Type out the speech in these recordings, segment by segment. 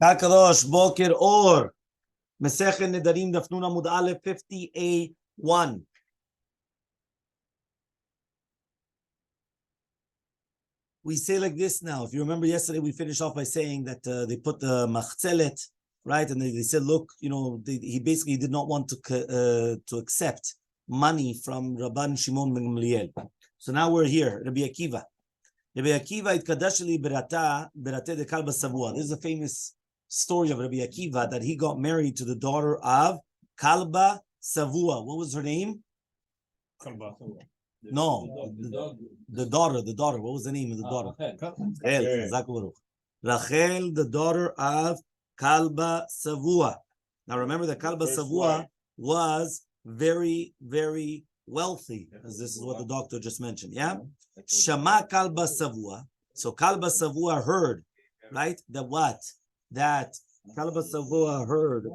Kakadosh Boker Or Masechet Nedarim Daf Amud Aleph 50a1. We say like this now. If you remember yesterday, we finished off by saying that they put the machzelet, right? And they said, look, he basically did not want to accept money from Rabban Shimon ben Gamliel. So now we're here, Rabbi Akiva. Rabbi Akiva itkadash li berate de kalba savua. This is a famous story of Rabbi Akiva that he got married to the daughter of Kalba Savua. What was her name? Kalba. No, the daughter. What was the name of the daughter? Rachel, the daughter of Kalba Savua. Now remember that Kalba Savua was very, very wealthy, as this is what the doctor just mentioned. Yeah, Shama Kalba Savua. So Kalba Savua heard, right? That Kalba Savua heard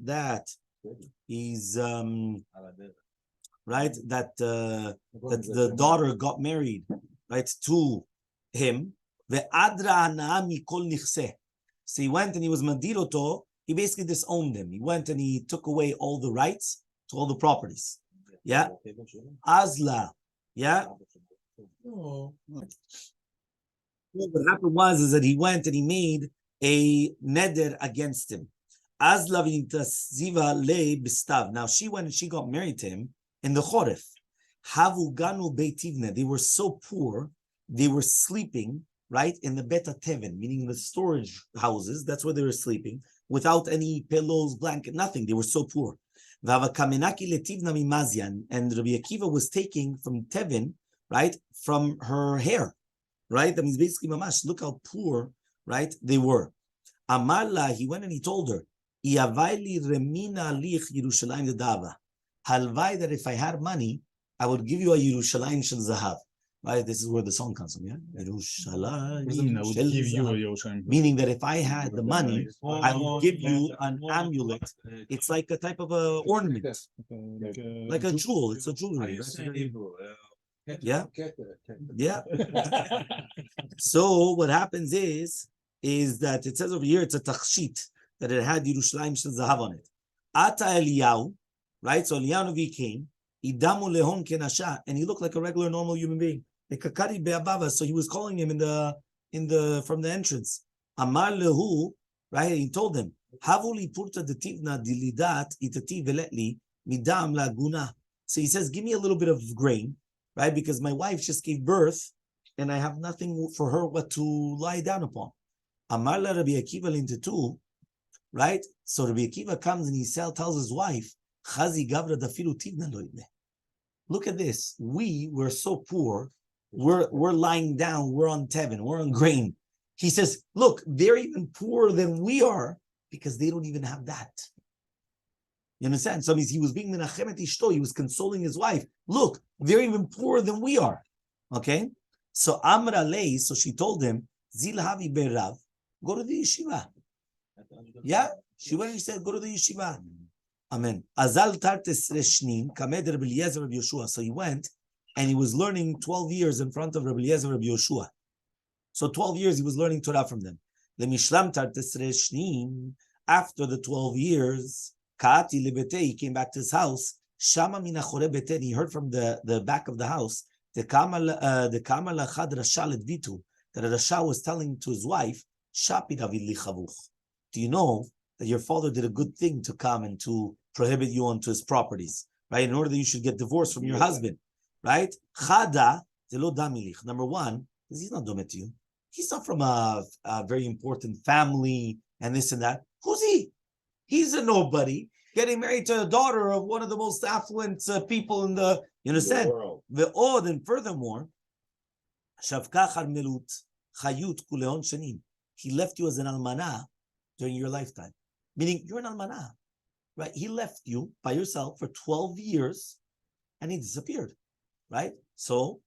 that he's right, that the daughter got married, right, to him. So he went and he was Madiroto. He basically disowned him. He went and he took away all the rights to all the properties. Yeah. Azla. Yeah. What happened was that he went and he made a neder against him. Azla v'nitaziva le bistav. Now she went and she got married to him in the Choref. Havuganu beitivne. They were so poor, they were sleeping, right, in the beta teven, meaning the storage houses. That's where they were sleeping, without any pillows, blanket, nothing. They were so poor. And Rabbi Akiva was taking from Tevin, right, from her hair, right? That means basically, mamash, look how poor, right, they were. Amarla, he went and he told her, Halvai, that if I had money, I would give you a Yerushalayim shel Zahav. Right? This is where the song comes from, yeah? Yerushalayim shel Zahav. Meaning that if I had the money, I would give you an amulet. It's like a type of a ornament. Like a jewel. It's a jewelry. Right? Yeah? Yeah. So what happens is that it says over here, it's a tachshit, that it had Yerushalayim shel Zahav on it. Ata Eliyahu, right? So Eliyahu came, Idamu lehon kenasha, and he looked like a regular, normal human being. So he was calling him from the entrance. Amar lehu, right? He told him, Havuli purta detivna dilidat itati veletli midam laguna. So he says, give me a little bit of grain, right? Because my wife just gave birth, and I have nothing for her but to lie down upon. Amar la Rabbi Akiva lintetu, right? So Rabbi Akiva comes and he tells his wife, Chazi gavra dafilu tivna loidne. Look at this. We were so poor. We're lying down. We're on tevin. We're on grain. He says, look, they're even poorer than we are because they don't even have that. You understand? So he was being menachemet ishto. He was consoling his wife. Look, they're even poorer than we are. Okay? So Amra lei, so she told him, Zil havi berav, go to the yeshiva. Yeah? She went and she said, go to the yeshiva. Amen. Azal tartes reshnin kamed Rabbi Eliezer Rabbi Yoshua. So he went and he was learning 12 years in front of Rabbi Eliezer Rabbi Yoshua. So 12 years he was learning Torah from them. The Mishlam tartes reshnin. After the 12 years, kaati lebete, he came back to his house. Shama minachore beten. He heard from the back of the house. The kamal lachad rasha ledvitu. That Rasha was telling to his wife, Shapi David li chavuch. Do you know that your father did a good thing to come and to prohibit you onto his properties, right? In order that you should get divorced from your husband, right? Chada, number one, because he's not domet to you. He's not from a very important family and this and that. Who's he? He's a nobody getting married to a daughter of one of the most affluent people in the, you understand? The odd, and furthermore, Shavka Charmelut, Chayut Kuleon Shanim. He left you as an almanah during your lifetime. Meaning you're an almanah, right? He left you by yourself for 12 years and he disappeared, right? So,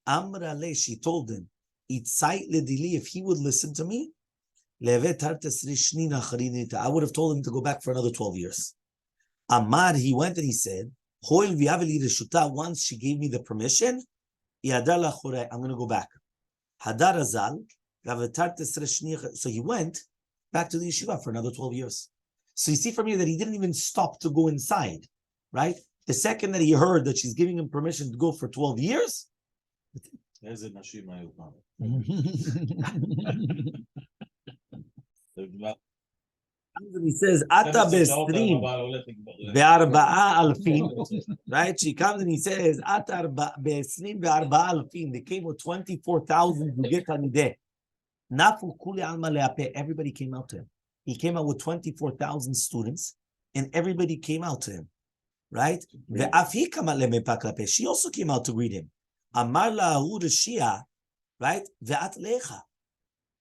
Amra le, she told him, if he would listen to me, I would have told him to go back for another 12 years. Amar, he went and he said, once she gave me the permission, I'm going to go back. Hadar Azal, So he went back to the yeshiva for another 12 years. So you see from here that he didn't even stop to go inside, right? The second that he heard that she's giving him permission to go for 12 years, and he says, Ata be'esrim ve'arba'a alfin, right? She comes and he says, Ata be'esrim ve'arba'a alfin. They came with 24,000 Zugei Talmidei. Nafu kuli Elmaleh apeh. Everybody came out to him. He came out with 24,000 students, and everybody came out to him, right? Ve'af hi kama le'mepak lapeh. She also came out to greet him. Amar la'ahu Rishia, right? Ve'at lecha,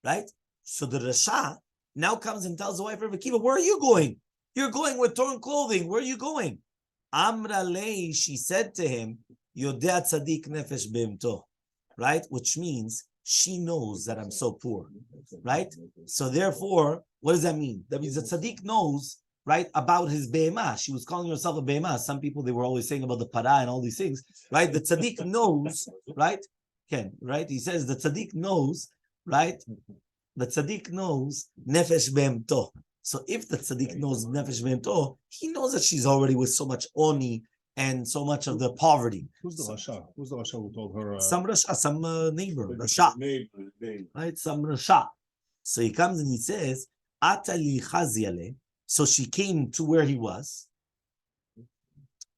right? So the Rasha now comes and tells the wife of Akiva, where are you going? You're going with torn clothing. Where are you going? Amra lei, she said to him, Yodea tzadik nefesh be'imto, right? Which means she knows that I'm so poor, right? So therefore, what does that mean? That means that tzaddik knows, right, about his be'emah. She was calling herself a be'emah. Some people, they were always saying about the para and all these things, right? The tzaddik knows, right? Ken, right? He says the tzaddik knows, right? The tzaddik knows nefesh be'emto. So if the tzaddik knows nefesh be'emto, he knows that she's already with so much oni and so much of the poverty. Who's the Rasha? Who's the Rasha who told her? Some Rasha, some neighbor, Rasha. Right? Some Rasha. So he comes and he says, Ata li chaziale. So she came to where he was.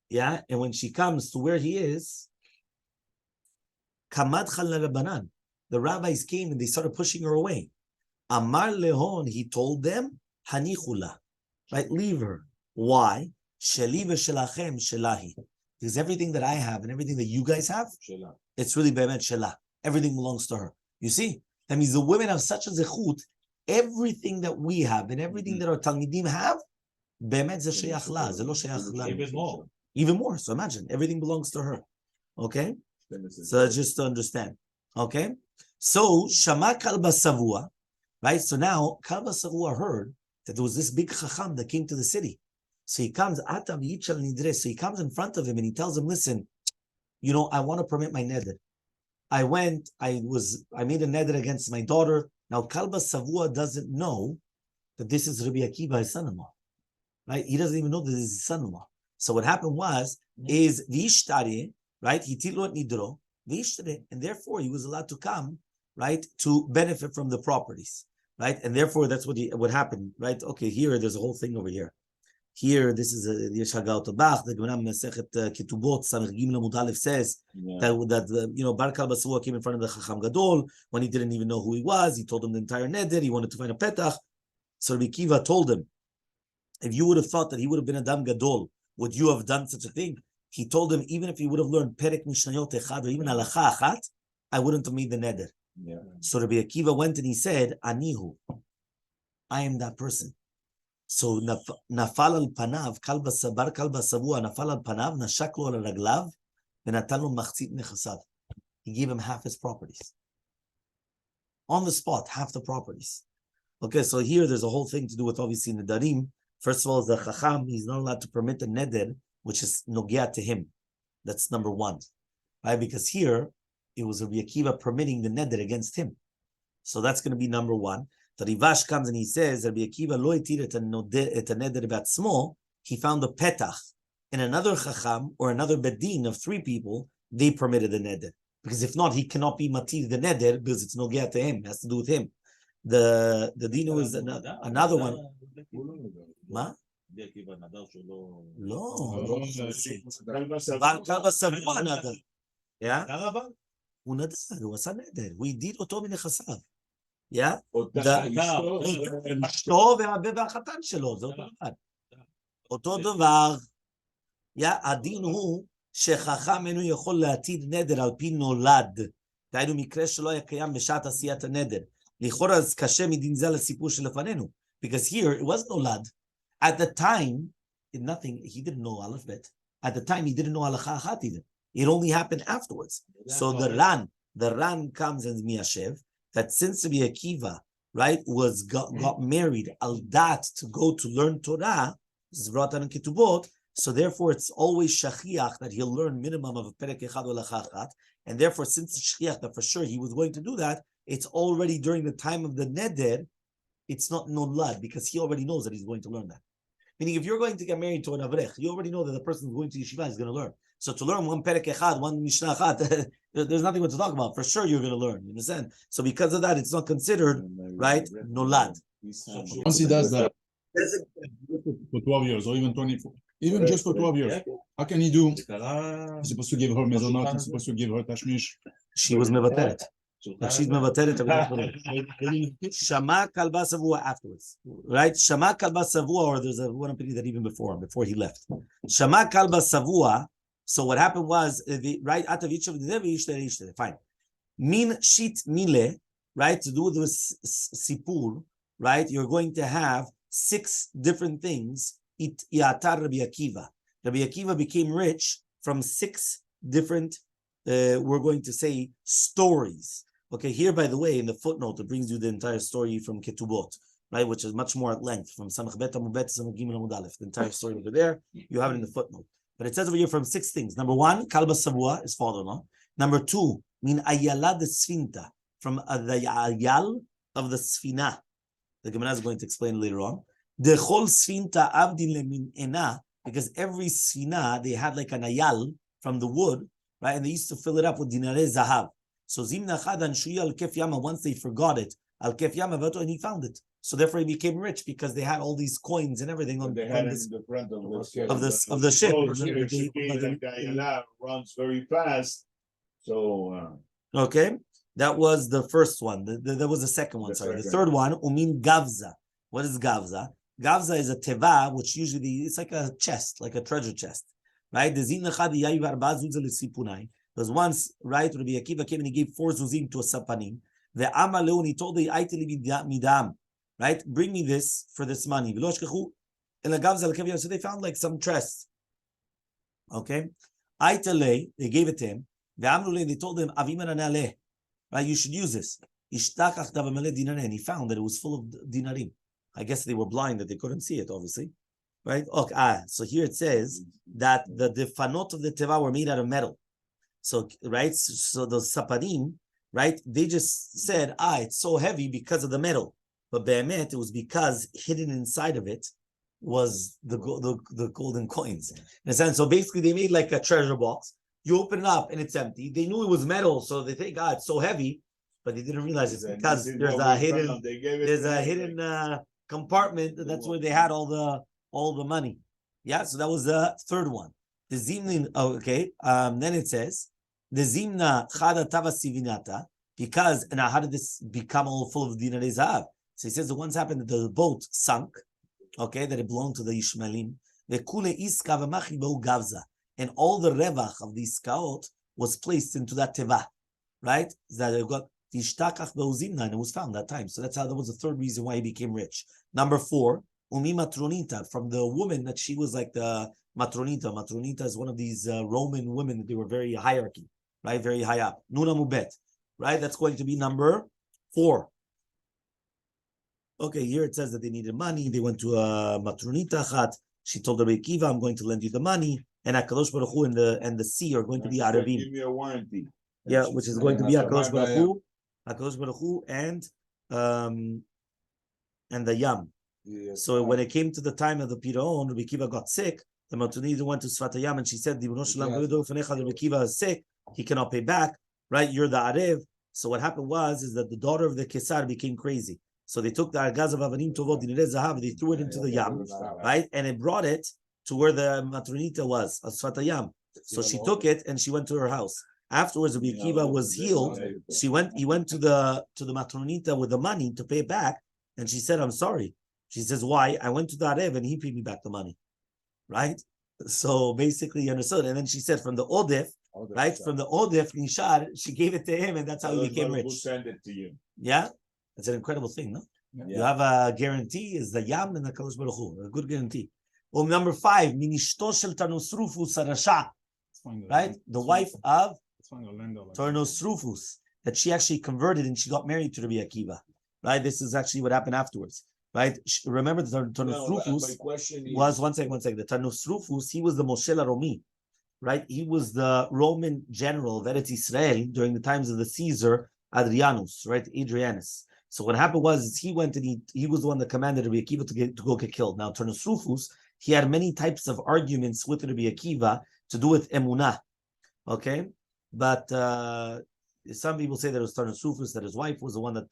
Yeah, and when she comes to where he is, Kamad chal Rabbanan. The rabbis came and they started pushing her away. Amar lehon, he told them, Hanichula, right? Leave her. Why? Sheli v'shelachem shelahi. Because everything that I have and everything that you guys have, it's really be'emet shelah. Everything belongs to her. You see? That means the women have such a zechut. Everything that we have and everything that our talmidim have, be'emet ze sheyach la. Ze lo sheyach la. Even more. Even more. So imagine, everything belongs to her. Okay? So just to understand. Okay? So, Shama Kalba Savua, right? So now, Kalba Savua heard that there was this big chacham that came to the city. So he comes, Ata v'yichal nidre. So he comes in front of him and he tells him, listen, you know, I want to permit my neder. I made a neder against my daughter. Now, Kalba Savua doesn't know that this is Rabbi Akiva, his son-in-law. Right? He doesn't even know that this is his son-in-law. So what happened is v'ishtare, right? Hitilot nidro, v'ishtare, and therefore he was allowed to come, right, to benefit from the properties, right? And therefore that's what happened, right? Okay, here there's a whole thing over here. Here, this is the Yeshagaot Bach, the Gemara Masechet Ketubot, Samech Gimel Amud Aleph says that you know, Bar Kalba Savua came in front of the Chacham Gadol when he didn't even know who he was. He told him the entire neder. He wanted to find a petach. So Rabbi Kiva told him, if you would have thought that he would have been Adam Gadol, would you have done such a thing? He told him, even if he would have learned Perek Mishnayot Echad or even Halacha Achat, I wouldn't have made the neder. Yeah. So Rabbi Akiva went and he said, Anihu, I am that person. So nafal al panav, bar kalba savua, nafal al panav, nashak lo al raglav, v'natan lo machzit nechasav. He gave him half his properties. On the spot, half the properties. Okay, so here there's a whole thing to do with obviously nedarim. First of all, the chacham, he's not allowed to permit a neder, which is nogia to him. That's number one. Right? Because here, it was Rabbi Akiva permitting the neder against him. So that's going to be number one. The Rivash comes and he says, Rabbi Akiva lo etir et neder batzmo. He found the petach in another chacham or another bedin of three people. They permitted the neder because if not, he cannot be matir the neder because it's nogia to him. It has to do with him. The dino is another one. Ma? לא. Yeah? הוא נדר, הוא עשה נדר. הוא הדיל אותו מנכסיו. אשתו והחתן שלו, זה אותו דבר. אותו דבר, הדין הוא שחכם אינו יכול להטיל נדר על פי נולד. דהיינו מקרה שלא היה קיים בשעת עשיית הנדר. לכאורה אז קשה מדין זה לסיפור שלפנינו. Because here it was nolad. At the time, he didn't know Aleph Bet. At the time, he didn't know Halacha Achat either. It only happened afterwards. So the Ran comes and Miyashev, that since Rabbi Akiva, right, got married al dat to go to learn Torah, this is brought down in Ketubot, so therefore it's always shachiach that he'll learn minimum of a perek echad or halacha achat, and therefore since it's shachiach that for sure he was going to do that, it's already during the time of the neder, it's not nolad because he already knows that he's going to learn that. Meaning, if you're going to get married to an avrech, you already know that the person who's going to yeshiva is going to learn. So to learn one perek echad, one mishnah echad, there's nothing to talk about. For sure, you're going to learn. You understand? So because of that, it's not considered right nolad. Once he does that for 12 years or even 24, even just for 12 years, how can he do? He's supposed to give her mezonot, he's supposed to give her tashmish. She was mevateret. If she's mevateret, Shama kalba savua afterwards, right? Shama kalba savua, or there's a one opinion that even before he left. Shama kalba savua. So what happened was, right? Fine. Min shit mile, right? To do with sipur, right? You're going to have 6 different things. Iatar Rabbi Akiva. Rabbi Akiva became rich from 6 different, we're going to say, stories. Okay, here, by the way, in the footnote, it brings you the entire story from Ketubot, right? Which is much more at length, from Samach Bet Amud Bet to Samach Gimel Amud Aleph. The entire story over there, you have it in the footnote. But it says over here from 6 things. Number 1, Kalba Savua, his father-in-law. Number 2, Min Ayala de Sfinta, from the Ayal of the Sfina. The Gemara is going to explain later on. The whole Sfinta Avdin Lemin Ena, because every Sfina, they had like an Ayal from the wood, right? And they used to fill it up with dinare zahav. So Zimna Chadan Shuya al Kef Yama, once they forgot it, al Kef Yama Vato, and he found it. So therefore he became rich because they had all these coins and everything on, they had it in the front of the ship. The runs very fast. So okay, that was the first one. There was the second one. The third one, Umin Gavza. What is Gavza? Gavza is a teva, which usually it's like a chest, like a treasure chest, right? Because once, right, Rabbi Akiva came and he gave 4 zuzim to a sapanim. The Amaleh, and he told the Aiteli midam, right? Bring me this for this money. So they found like some chest. Okay, Aitele, they gave it to him. The Amaleh, they told him, right? You should use this. And he found that it was full of dinarim. I guess they were blind that they couldn't see it, obviously, right? Okay, so here it says that the fanot of the teva were made out of metal. So, right, so the sapadim, right, they just said, it's so heavy because of the metal. But be'emet, it was because hidden inside of it was the golden coins. In a sense, so basically they made like a treasure box. You open it up and it's empty. They knew it was metal, so they think, it's so heavy, but they didn't realize it's because there's a hidden compartment. That's where they had all the money. Yeah, so that was the third one. The zimnin. Okay. Then it says the zimna chada tava sivinata, because now how did this become all full of dinarei zahav? So he says the once happened that the boat sunk. Okay, that it belonged to the Ishmaelim. The kule iska v'machi b'u gavza, and all the revach of the iskaot was placed into that teva, right? That it got Ishtakach be'uzimna, and it was found that time. So that was the third reason why he became rich. Number 4, umi matronita, from the woman that she was like the matronita. Matronita is one of these Roman women. They were very hierarchy, right? Very high up. Nuna mubet, right? That's going to be number 4. Okay, here it says that they needed money. They went to a matronita chat. She told Rabbi Akiva, I'm going to lend you the money. And HaKadosh Baruch Hu and the sea are going to be Arabim. Give me a warranty. Yeah, which is going to be HaKadosh Baruch Hu and the Yam. Yeah, so when it came to the time of the Piraon, Rabbi Akiva got sick. The Matunida went to Sfatayam and she said, Rabbi Akiva is sick. He cannot pay back. Right? You're the Arev. So what happened is that the daughter of the Kesar became crazy. So they took the Argaz of Avanim Tovot Dinarei Zahav, they threw it into the Yam, right? And it brought it to where the Matronita was, Sfatayam. So she took it and she went to her house. Afterwards, Rabbi Akiva was healed. He went to the Matronita with the money to pay back, and she said, I'm sorry. She says, why? I went to the Arev and he paid me back the money. Right? So basically, you understood. And then she said, from the Odef, right? From the Odef, Nishar, she gave it to him, and that's how he became rich. Who sent it to you? Yeah? It's an incredible thing, no? Yeah. You have a guarantee, is the Yam and the Kadosh Baruch Hu. A good guarantee. Number 5, Minishto shel Tarnosrufus Sarasha. Right? The wife of Tarnosrufus, that she actually converted and she got married to Rabbi Akiva. Right? This is actually what happened afterwards. Right? Remember the Tarnosrufus was, one second. The Tarnosrufus, he was the Moshe Romi. Right? He was the Roman general of Eretz Israel during the times of the Caesar Adrianus, right? Adrianus. So what happened was he went and he was the one that commanded Rabbi Akiva to go get killed. Now, Turnus Rufus, he had many types of arguments with Rabbi Akiva to do with emunah. Okay, but some people say that it was Turnus Rufus, that his wife was the one that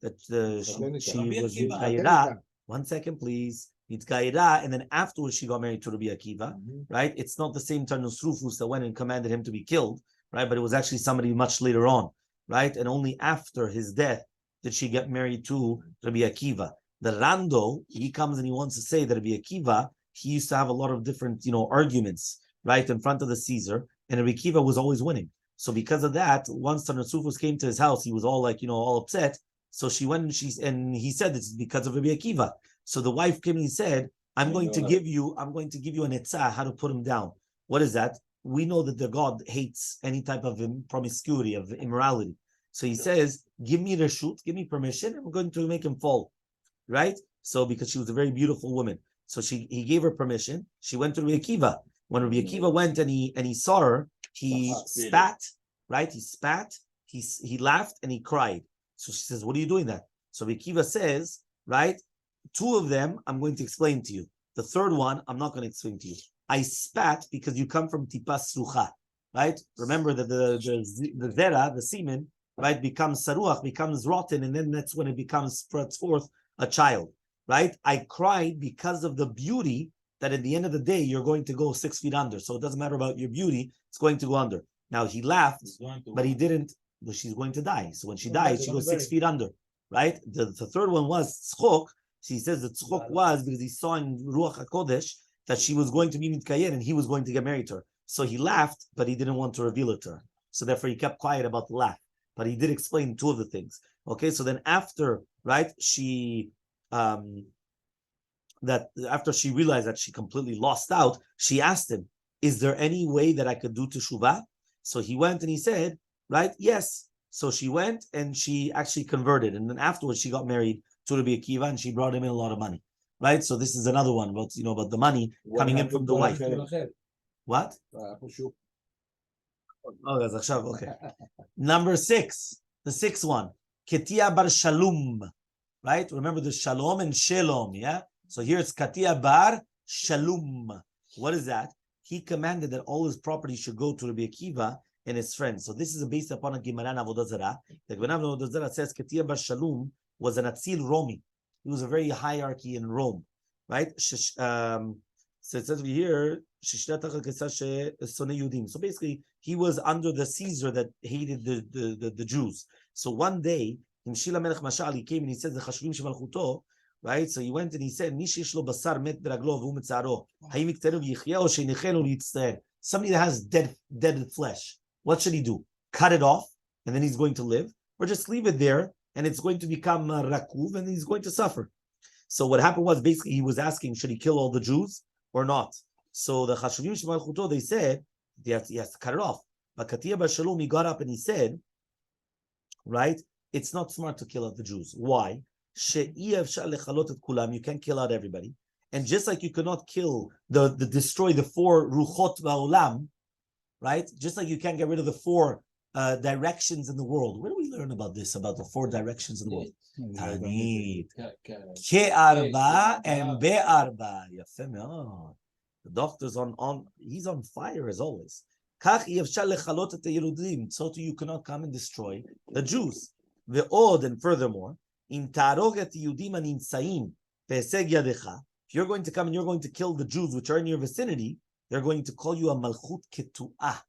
she was Mitgaira. 1 second, please. Mitgaira, and then afterwards she got married to Rabbi Akiva. Right? It's not the same Turnus Rufus that went and commanded him to be killed. Right? But it was actually somebody much later on. Right? And only after his death did she get married to Rabbi Akiva. The Rando, he comes and he wants to say that Rabbi Akiva, he used to have a lot of different, arguments, right, in front of the Caesar, and Rabbi Akiva was always winning. So because of that, once Turnus Rufus came to his house, he was all like, all upset. So she went and he said it's because of Rabbi Akiva. So the wife came and he said, I'm going to give you an etzah, how to put him down. What is that? We know that the God hates any type of promiscuity, of immorality. So he says, give me reshut, give me permission, I'm going to make him fall. Right? So because she was a very beautiful woman. So he gave her permission. She went to Rabbi Akiva. When Rabbi Akiva went and he saw her, he spat, right? He spat, he laughed, and he cried. So she says, what are you doing that? So Rabbi Akiva says, right, 2 of them I'm going to explain to you. The third one, I'm not going to explain to you. I spat because you come from tipas rucha, right? Remember that the zera, the semen, right, becomes saruach, becomes rotten, and then that's when it spreads forth a child, right? I cried because of the beauty that at the end of the day, you're going to go 6 feet under. So it doesn't matter about your beauty, it's going to go under. Now he laughed, but he didn't, but she's going to die. So when she dies, she goes 6 feet under, right? The third one was tzchok. She says the tzchok was because he saw in Ruach HaKodesh that she was going to be mitkayen and he was going to get married to her. So he laughed, but he didn't want to reveal it to her. So therefore he kept quiet about the laugh. But he did explain 2 of the things. Okay, so then after, right, after she realized that she completely lost out, she asked him, is there any way that I could do teshuvah? So he went and he said, right, yes. So she went and she actually converted. And then afterwards she got married to Rabbi Akiva and she brought him in a lot of money. Right? So this is another one about, about the money coming in from the wife. What? Oh, that's Akshav, okay. Number 6, the 6th one, Ketia bar Shalom, right? Remember the Shalom and Shalom, yeah? So here it's Ketia bar Shalom. What is that? He commanded that all his property should go to Rabbi Akiva and his friends. So this is based upon a Gemara in Avodah Zarah. The Gemara in Avodah Zarah says Ketia bar Shalom was an Atzil Romi. He was a very hierarchy in Rome, right? So it says over here, so basically, he was under the Caesar that hated the Jews. So one day, he came and he said, right? So he went and he said, somebody that has dead flesh, what should he do? Cut it off, and then he's going to live? Or just leave it there, and it's going to become rakuv, and he's going to suffer. So what happened was, basically, he was asking, should he kill all the Jews or not? So the Chashuvim Shemalchuto, they said, he has to cut it off. But Ketia bar Shalom, he got up and he said, right, it's not smart to kill out the Jews. Why? You can't kill out everybody. And just like you cannot kill, destroy the 4 ruchot ba'olam, right? Just like you can't get rid of the 4 directions in the world. Where do we learn about this, about the 4 directions in the world? Tanit. Ke'arba and be'arba. The doctor's he's on fire as always. So too you cannot come and destroy the Jews. And furthermore, if you're going to come and you're going to kill the Jews which are in your vicinity, they're going to call you a malchut ketu'ah.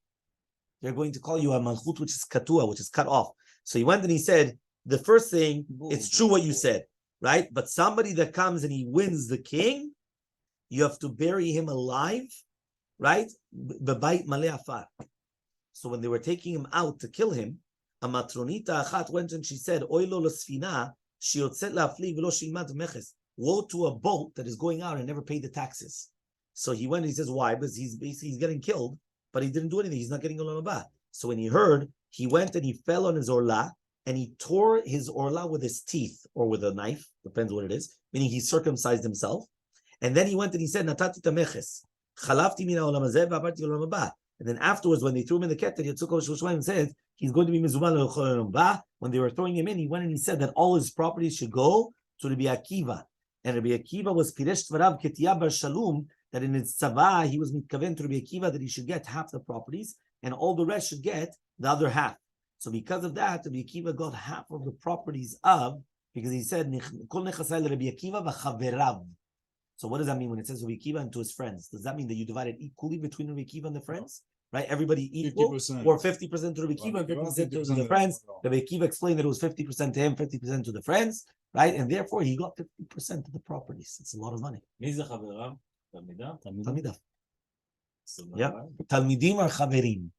They're going to call you a malchut which is katua, which is cut off. So he went and he said, the first thing, it's true what you said, right? But somebody that comes and he wins the king, you have to bury him alive, right? So when they were taking him out to kill him, a matronita achat went and she said, Oilo l'sfina, shiyotzet la'afli v'lo shilmat meches. Woe to a boat that is going out and never paid the taxes. So he went and he says, why? Because he's getting killed, but he didn't do anything. He's not getting olam haba. So when he heard, he went and he fell on his orla, and he tore his orla with his teeth, or with a knife, depends what it is, meaning he circumcised himself. And then he went and he said, Natati tameches, chalafti min ha'olam hazeh v'abarti olam haba. And then afterwards, when they threw him in the keter, Yitzchak Shloshim said he's going to be mizuman l'chol ba. When they were throwing him in, he went and he said that all his properties should go to Rabbi Akiva. And Rabbi Akiva was piresh tvarav ketiyah bar shalom, that in his tzava he was mitkaven to Rabbi Akiva that he should get half the properties and all the rest should get the other half. So because of that, Rabbi Akiva got half of the properties of, because he said kol nechasai Rabbi Akiva v'chaverav. So what does that mean when it says Rabbi Akiva and to his friends? Does that mean that you divide it equally between Rabbi Akiva and the friends? Right? Everybody equal? 50%. Or 50% to Rabbi Akiva and 50% to the friends? Rabbi Akiva explained that it was 50% to him, 50% to the friends, right? And therefore he got 50% of the properties. It's a lot of money. Talmidav. Yeah. Talmidim or Chaverim?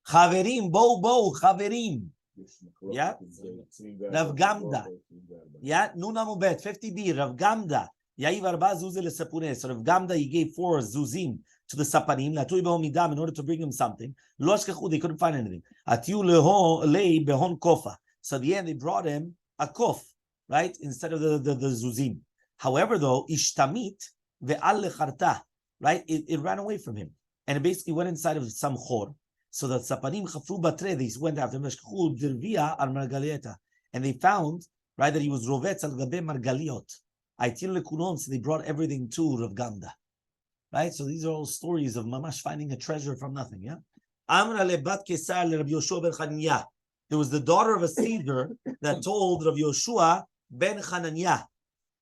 Chaverim, bo, Chaverim. Yeah. Rav Gamda. Yeah. Nuna Mubet, 50B, Rav Gamda. Ya'iv arba zuzim lesapuneh. So Rav Gamda, he gave 4 zuzim to the sapanim, latui behon midam, in order to bring him something. Lo ashkechu, they couldn't find anything. Atiu lei behon kofa. So at the end, they brought him a kof, right, instead of the zuzim. However, though, ishtamit ve'al lecharta, right, it ran away from him. And it basically went inside of some chor. So that sapanim chafru batre, they went after him, ashkechu dirvia al margalieta. And they found, right, that he was rovetz al gabe margaliot. So they brought everything to Rav Gamda. Right? So these are all stories of Mamash finding a treasure from nothing. Yeah. There was the daughter of a Caesar that told Rav Yoshua ben Hananiah.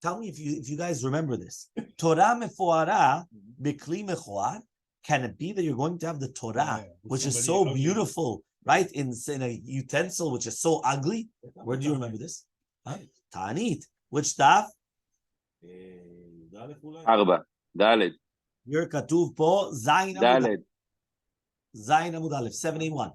Tell me if you guys remember this. Torah mefoara bekli mechoar. Can it be that you're going to have the Torah, which is so beautiful, right, in a utensil which is so ugly? Where do you remember this? Ta'anit. Which daf? Arba. Dalet. Here katuv po Zayin Amud. Zayin Amud Aleph 781.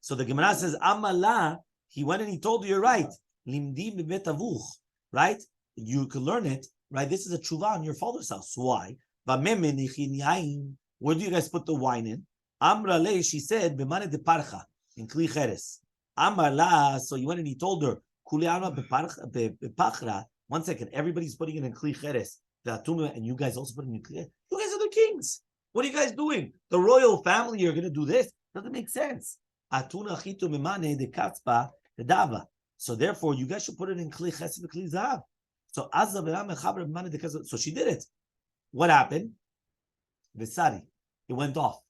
So the Gemara says Amala. He went and he told you, you're right. Limdim b'bet avuch. Right? You can learn it. Right? This is a tshuva on your father's house. Why? Where do you guys put the wine in? Amra le. She said b'mane de parcha in kli cheres. Amala. So he went and he told her kuli alma b'pachra. 1 second, everybody's putting it in kli cheres, and you guys also put it in kli. You guys are the kings. What are you guys doing? The royal family are going to do this? Doesn't make sense. So therefore, you guys should put it in kli ches and kli zahav. So she did it. What happened? Vesari. It went off.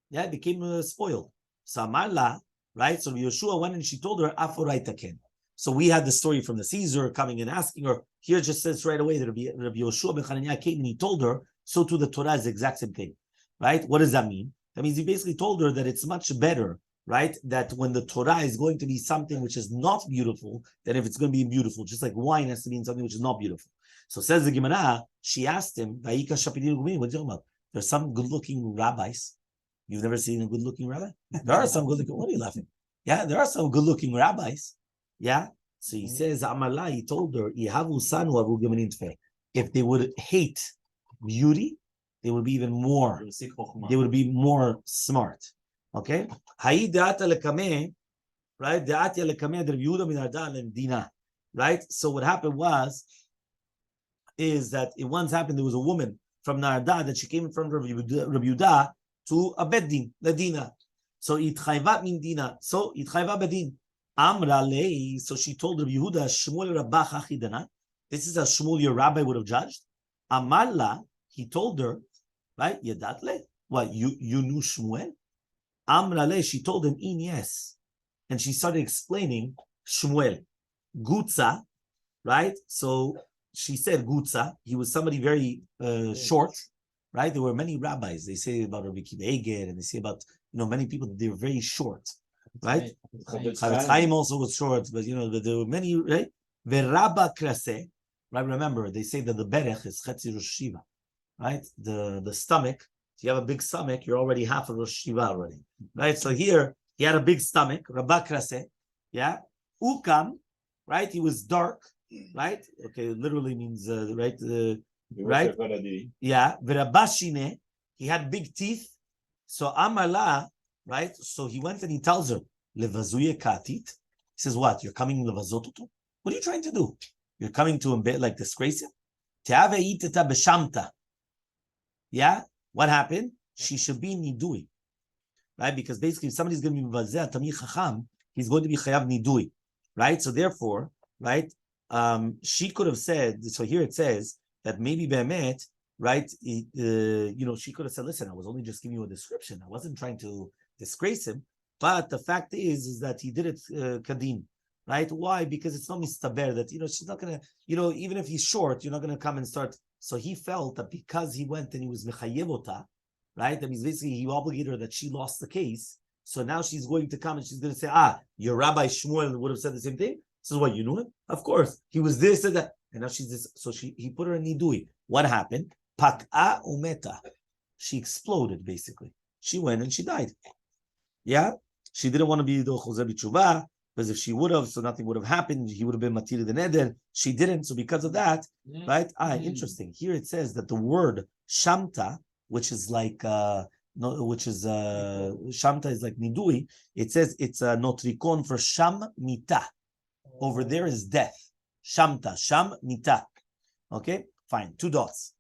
Yeah, it became spoiled. So Amarla, right? So Yeshua went and she told her, Aforaitaken. So we had the story from the Caesar coming and asking her. Here it just says right away that Rabbi Yoshua ben Hananiah came and he told her, so too the Torah is the exact same thing. Right? What does that mean? That means he basically told her that it's much better, right, that when the Torah is going to be something which is not beautiful, than if it's going to be beautiful, just like wine has to be in something which is not beautiful. So says the Gemara, she asked him, what are you talking about? There's some good-looking rabbis. You've never seen a good-looking rabbi? There are some good-looking, what are you laughing? Yeah, there are some good-looking rabbis. Yeah, so he says, Amala, he told her, if they would hate beauty, they would be even more, they would be more smart. Okay? Right? Right? So what happened is that it once happened, there was a woman from Narda that she came in front of Rabbi Yehuda to a beddin, the dina. So itchayvat min dina. So itchayvat bedin. Amra lei. So she told Rabbi Yehuda, Shmuel Rabbah achidana. This is how Shmuel, your rabbi, would have judged. Amarla, he told her, right? Yadatle. What, you knew Shmuel? Amra lei, she told him, yes. And she started explaining Shmuel. Gutza, right? So she said Gutza. He was somebody very short, right? There were many rabbis. They say about Rabbi Kiva Eger, and they say about many people that they were very short, right? Chavetz Chaim also was short, but there were many, right? Verabba krase, right? Remember, they say that the berech is chetzi Rosh Shiva, right? The stomach. If you have a big stomach, you're already half of Rosh Shiva already, right? So here he had a big stomach, Rabba krase, yeah. Ukam, right? He was dark. Right? Okay, literally means right. Right? Yeah. Verabashine, he had big teeth. So Amala, right? So he went and he tells her, Levazuye katit. He says, what? You're coming levazotutu? What are you trying to do? You're coming to like disgrace him? Teaveiteta beshamta. Yeah? What happened? She should be nidui. right? Because basically, if somebody's going to be mivazeh tamid chacham, he's going to be chayav nidui, right? So therefore, right, she could have said. So here it says that maybe be'emet, right? She could have said, "Listen, I was only just giving you a description. I wasn't trying to disgrace him." But the fact is that he did it kadim, right? Why? Because it's not mistaber that she's not gonna, even if he's short, you're not gonna come and start. So he felt that because he went and he was mechayevota, right? That means basically he obligated her that she lost the case. So now she's going to come and she's going to say, your Rabbi Shmuel would have said the same thing. This is what you knew him? Of course. He was this and that. And now she's this. So he put her in nidui. What happened? Pak'a umeta. She exploded, basically. She went and she died. Yeah? She didn't want to be the Chozeh B'Tshuva, because if she would have, so nothing would have happened. He would have been Matir the Neder. She didn't. So because of that, right? Interesting. Here it says that the word Shamta, which is like Shamta is like Nidui. It says it's a notrikon for Sham Mita. Over there is death. Shamta, Sham Mita. Okay, fine. 2 dots.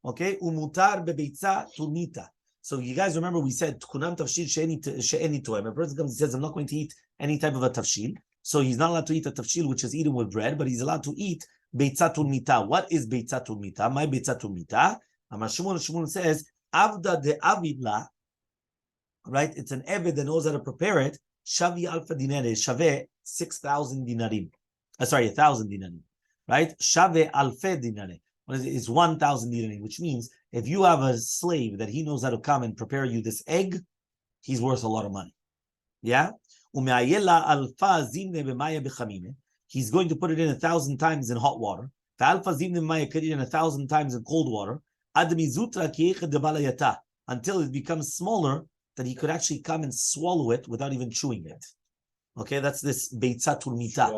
Okay, umutar bebeitza tulmita. So you guys remember we said kunam tafshil she'eni toem. A person comes and says, I'm not going to eat any type of a tafshil. So he's not allowed to eat a tafshil which is eaten with bread, but he's allowed to eat beitza tulmita. What is beitza tulmita? My beitza tulmita. Amar Shimon says, Avda de avidla, right? It's an eved that knows how to prepare it. Shavi alfa dinare, shave 6,000 dinarim. 1,000 dinarim, right? Shave alfe dinare. It's 1,000 dinarim, which means if you have a slave that he knows how to come and prepare you this egg, he's worth a lot of money. Yeah? He's going to put it in 1,000 times in hot water. Put it in 1,000 times in cold water. Until it becomes smaller, that he could actually come and swallow it without even chewing it. Okay, that's this beitzatul mita.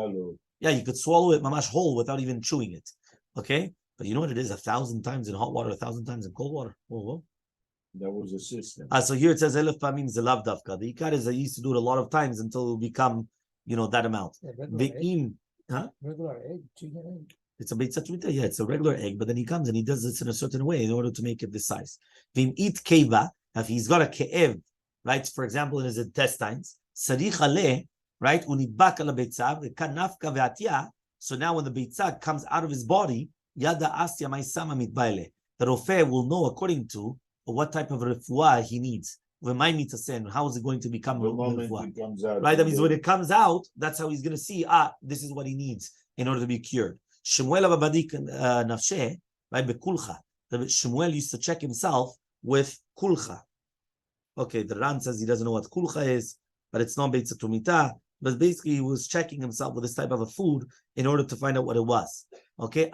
Yeah, you could swallow it mamash whole without even chewing it. Okay, but you know what it is? 1,000 times in hot water, 1,000 times in cold water. Oh. That was a system. So here it says elef pamim zelav dafka. The ikar is I used to do it a lot of times until it will become, that amount. Regular egg, chicken egg. It's a beitzatul mita. Yeah, it's a regular egg, but then he comes and he does this in a certain way in order to make it this size. Vim eat keva. If he's got a ke'ev, right? For example, in his intestines, sarich aleh, right? Unidbak ala beitzav kanafka ve'atya. So now when the beitzah comes out of his body, yada asya ma'isama mitbaile. The rofeh will know according to what type of refuah he needs. How is it going to become refuah? Right? That means when it comes out, that's how he's going to see, this is what he needs in order to be cured. Shmuel ababadik nafsheh, right? Bekulcha. Shmuel used to check himself with kulcha. Okay, the Ran says he doesn't know what kulcha is, but it's not beitza tumita. But basically, he was checking himself with this type of a food in order to find out what it was. Okay,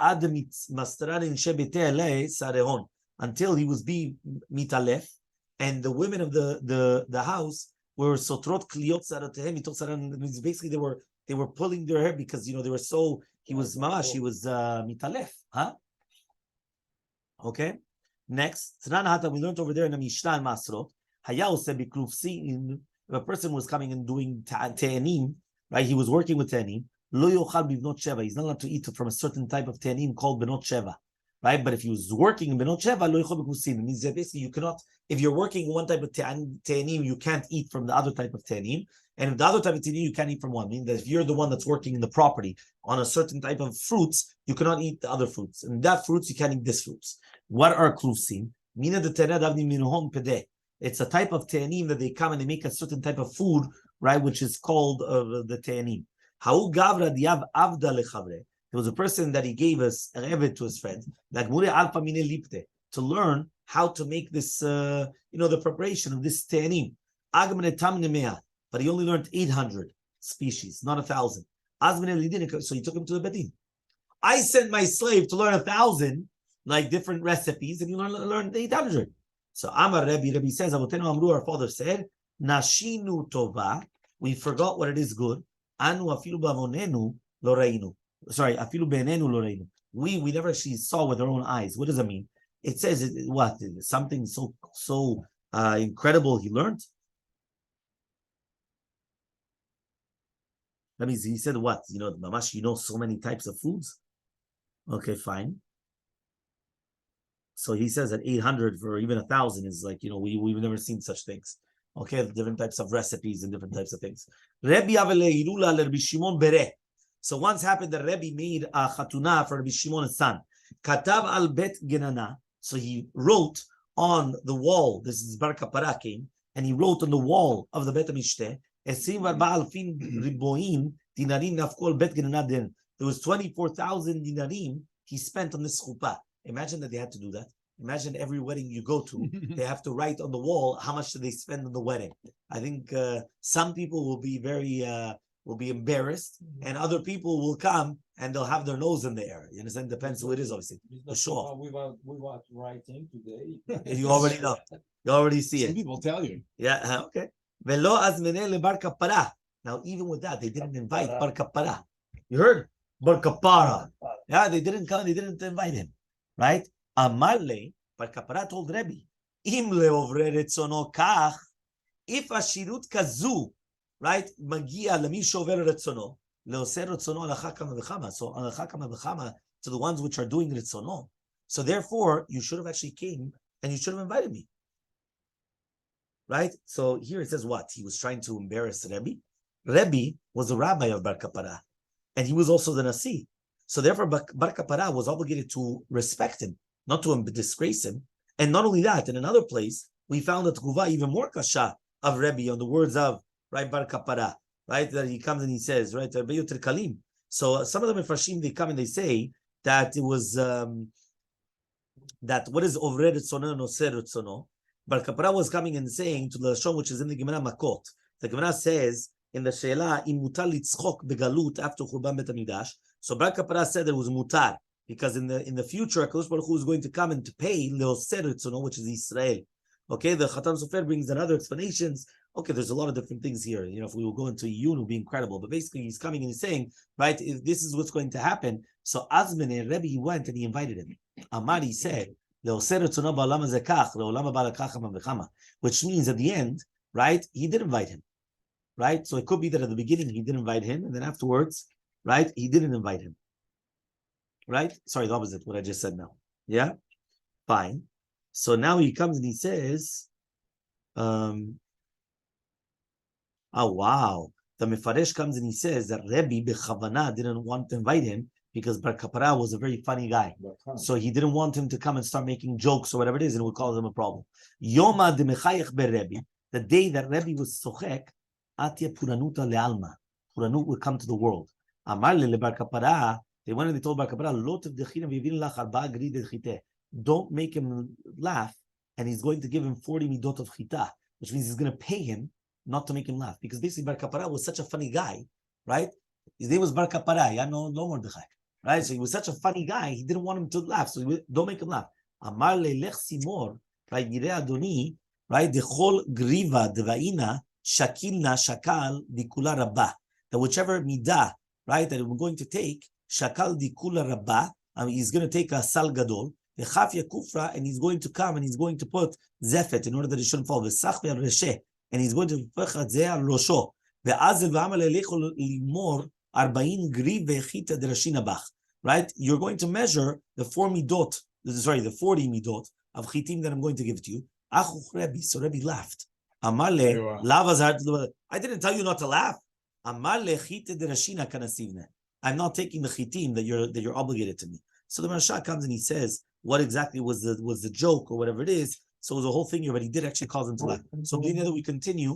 until he was being mitalef, and the women of the house were sotrot kliot saratehem. Basically, they were pulling their hair because they were so. He was mamash. He was mitalef. Okay. Next, we learned over there in the Mishnah and Masrot. If a person was coming and doing te'anim, right? He was working with te'anim. Lo yochal bivnot sheva. He's not allowed to eat from a certain type of te'anim called benot sheva, right? But if he was working in benot sheva, lo yochal b'kusim. It means that basically you cannot. If you're working one type of te'anim, you can't eat from the other type of te'anim. And if the other type of te'anim, you can't eat from one. Meaning that if you're the one that's working in the property on a certain type of fruits, you cannot eat the other fruits. And that fruits, you can't eat this fruits. What are klusim? Mina de tenad avni minuhom pedeh. It's a type of te'anim that they come and they make a certain type of food, right, which is called the te'anim. Ha'u gavra diav avda lechavre. There was a person that he gave us an eved to his friend, like mure alpa mine lipte, to learn how to make this, the preparation of this te'anim. Agmene tamne mea, but he only learned 800 species, not 1,000. So he took him to the bedin. I sent my slave to learn 1,000, like different recipes, and you learned 800. So Amar Rabbi says, Avotenu Amru, our father said, Nashinu tova, we forgot what it is good. Anu afilu bavonenu loreinu. Sorry, afilu beinenu loreinu. We never actually saw with our own eyes. What does that mean? It says what? Something so incredible he learned. That means he said what? Mamash, so many types of foods. Okay, fine. So he says that 800 for even 1,000 is like, we've never seen such things. Okay, different types of recipes and different types of things. Rabbi Avele Irula Rabbi Shimon Bere. So once happened that Rabbi made a chatuna for Rabbi Shimon's son. Katav al bet genana. So he wrote on the wall. This is Bar Kapara came, and he wrote on the wall of the Bet Mishteh. 24,000 riboim dinarim nafkol bet genana din. There was 24,000 dinarim he spent on this chuppah. Imagine that they had to do that. Imagine every wedding you go to, they have to write on the wall how much did they spend on the wedding. I think some people will be will be embarrassed, and other people will come and they'll have their nose in the air. You understand? Depends who it is, obviously. For sure. We were writing today. You already know. You already see it. Some people tell you. Yeah. Okay. Velo azmene lebar kapara. Now, even with that, they didn't invite Bar Kapara. You heard? Bar Kapara. Yeah, they didn't come. They didn't invite him. Right? Elmaleh, Bar Kapara told Rabbi, Im leovre retzono kach, if a shirut kazu, right, magia lemi shover retzono, leoser retzono alacha kama v'chama. So alacha kama v'chama to the ones which are doing retzono. So therefore, you should have actually came and you should have invited me. Right? So here it says what? He was trying to embarrass Rabbi. Rabbi was the rabbi of Bar Kapara, and he was also the Nasi. So therefore, Bar Kapara was obligated to respect him, not to disgrace him. And not only that, in another place, we found a tguva even more kasha of Rabbi on the words of right Bar Kapara, right? That he comes and he says, right, so some of the Mefarshim, they come and they say that it was that what is ovred etzono and oser etzono. Bar Kapara was coming and saying to the Lashon, which is in the Gemara Makot. The Gemara says in the Sheila, im mutar litzchok begalut after Churban Bet HaMikdash. So Bar Kapara said that it was mutar because in the future, HaKadosh Baruch Hu is going to come and to pay leoser etzono, which is Israel. Okay, the Chatan Sofer brings another explanations. Okay, there's a lot of different things here. You know, if we will go into Yun, it would be incredible. But basically, he's coming and he's saying, right, if this is what's going to happen. So Azmene, Rebbe, he went and he invited him. Amari said, which means at the end, right, he did invite him. Right? So it could be that at the beginning he didn't invite him, and then afterwards, right, he didn't invite him. Right? Sorry, the opposite, what I just said now. Yeah? Fine. So now he comes and he says, oh wow. The Mefaresh comes and he says that Rabbi Bechavana didn't want to invite him because Bar Kapara was a very funny guy. So he didn't want him to come and start making jokes or whatever it is, and it would cause him a problem. Yoma de Mechayech ber Rabbi, the day that Rabbi was sochek, Atia Puranuta le'alma. Puranut would come to the world. Amar le Bar Kapara, they went and they told Bar Kapara, Lot v'dechina v'yivin lach arba'a gri de chite. Don't make him laugh, and he's going to give him 40 midot of chita, which means he's going to pay him not to make him laugh. Because basically Bar Kapara was such a funny guy, right? His name was Bar Kapara, no Mordechai. Right? So he was such a funny guy, he didn't want him to laugh, so don't make him laugh. Amar le lech simor, right? Yireh Adoni, right? Dechol griva devaina, shakilna shakal dikula rabba. That whichever midah, right, that we're going to take, shakal dikula rabba, he's going to take a sal gadol, the chafya kufra, and he's going to come and he's going to put zefet in order that it shouldn't fall. V'sach ve'reshe, and he's going to put zeh al rosho. Ve'azel v'amal elechol limor 40 griv ve'chita derashina bach. Right? You're going to measure the 40 midot of chitim that I'm going to give to you. So Rabbi laughed. Amale, I didn't tell you not to laugh. Amale chita derashina kanasivne. I'm not taking the chitim that you're obligated to me. So the Marsha comes and he says, what exactly was the joke or whatever it is. So it was a whole thing here, but he did actually cause him to laugh. So we continue